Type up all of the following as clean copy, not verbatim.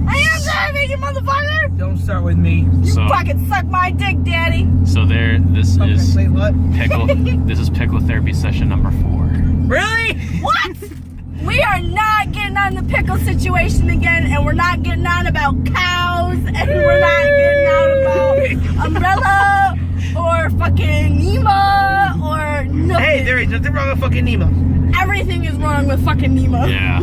I am driving, you motherfucker! Don't start with me. You fucking suck my dick, daddy! So this is wait, what? pickle. This is pickle therapy session number 4. Really? What? We are not getting on the pickle situation again, and we're not getting on about cows, and we're not getting on about Umbrella, or fucking Nemo, or nothing. Hey, there is nothing wrong with fucking Nemo. Everything is wrong with fucking Nemo. Yeah.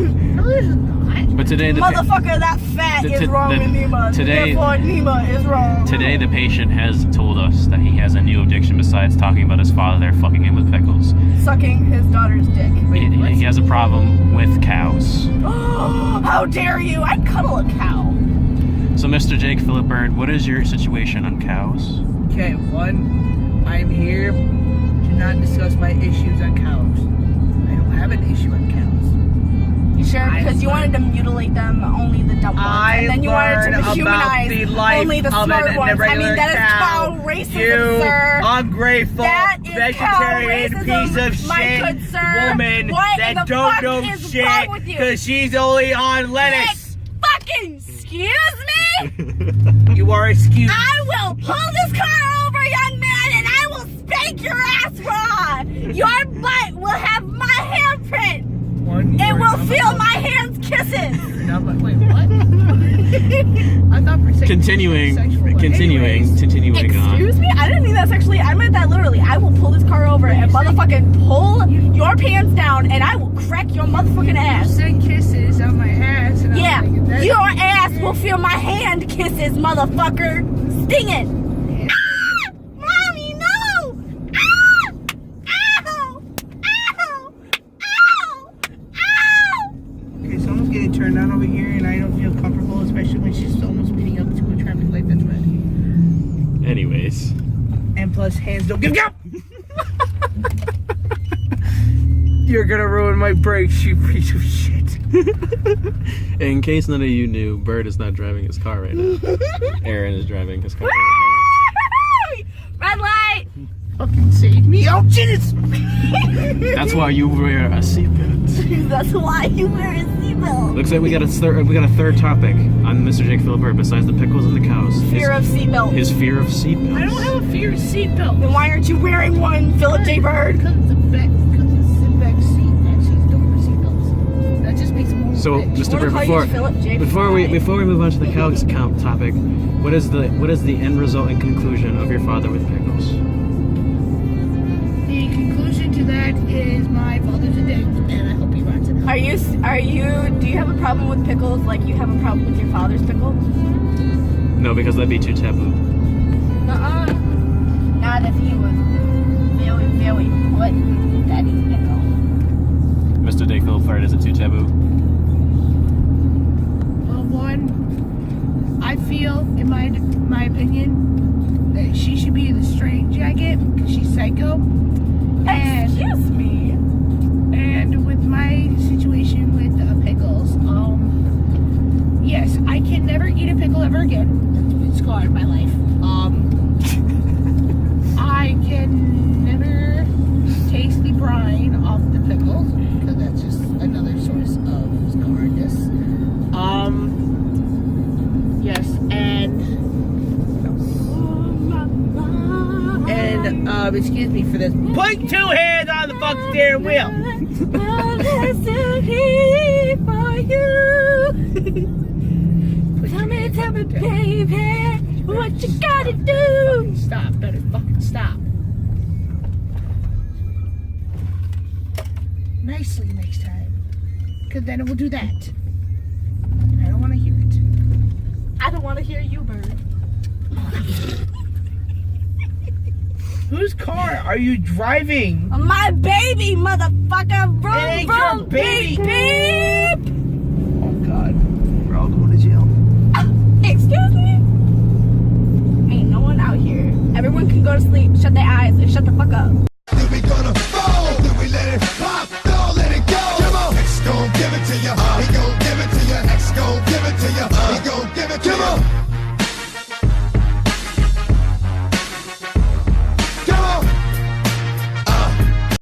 But today the Motherfucker, that fat is wrong with Nemo. Therefore, Nemo is wrong. Today the patient has told us that he has a new addiction besides talking about his father fucking him with pickles. Sucking his daughter's dick. He has a problem with cows. Oh, how dare you! I'd cuddle a cow. So Mr. Jake Phillip Bird, what is your situation on cows? Okay, one, I'm here to not discuss my issues on cows. I don't have an issue on cows. You sure? Because you wanted to mutilate them, only the dumb ones. And then you wanted to humanize only the smart ones. I mean, that is cow racism, sir. Ungrateful, that is vegetarian cow piece of racism, my shit good sir. woman What that in the don't fuck know is shit wrong with you? because she's only on lettuce. Fucking excuse me? You are excused. I will pull this car over, young man, and I will spank your ass raw. Your butt will have my handprint. It will feel my hands kisses. No, but wait, what? I thought for a second. Continuing on. Excuse me? I didn't mean that sexually. I meant that literally. I will pull this car over and motherfucking pull your pants down, and I will crack your motherfucking ass. You said kisses on my ass. And Yeah, I'm like, your ass will feel my hand kisses, motherfucker. Stinging. Ah! Mommy, no! Ah! Ow! Ow! Ow! Ow! Okay, someone's getting turned on over here, and I don't feel comfortable, especially when she's almost speeding up to a traffic light that's red. Anyways. And plus, hands don't give up. You're gonna ruin my brakes, you piece of shit. In case none of you knew, Bird is not driving his car right now. Erin is driving his car right Red light! Fucking save me. Oh, Jesus! now. That's why you wear a seatbelt. That's why you wear a seatbelt. Looks like we got a third topic on Mr. Jake Phillip Bird besides the pickles and the cows. Fear of seatbelt. His fear of seatbelts. I don't have a fear of seatbelt. Then why aren't you wearing one, Philip J. Bird? Because it's the back seat, and she's doing her seatbelts. That just makes it more. So, Mr. Bird, before we move on to the cows topic, what is the end result and conclusion of your father with pickles? The conclusion to that is my father's a dick, and I hope he rots it out. Do you have a problem with pickles like you have a problem with your father's pickle? No, because that'd be too taboo. Not if he was very, very put with daddy's pickle. Mr. Jake Phillip Bird, is it too taboo? Well, one, I feel, in my opinion, that she should be in the straight jacket because she's psycho. Excuse me. And with my situation with pickles, yes, I can never eat a pickle ever again. It's scarred my life. I can never taste the brine off the pickles because that's just another source of scarredness. Yes, and excuse me for this. Put 2 hands on the fucking steering wheel. Tell me, baby, what you gotta do? Stop, better fucking stop. Nicely next time, because then it will do that. And I don't want to hear it. I don't want to hear you, Bird. Whose car are you driving? My baby, motherfucker! Vroom, It ain't vroom, your baby. beep, beep. Oh God, we're all going to jail. Excuse me? Ain't no one out here. Everyone can go to sleep, shut their eyes, and shut the fuck up.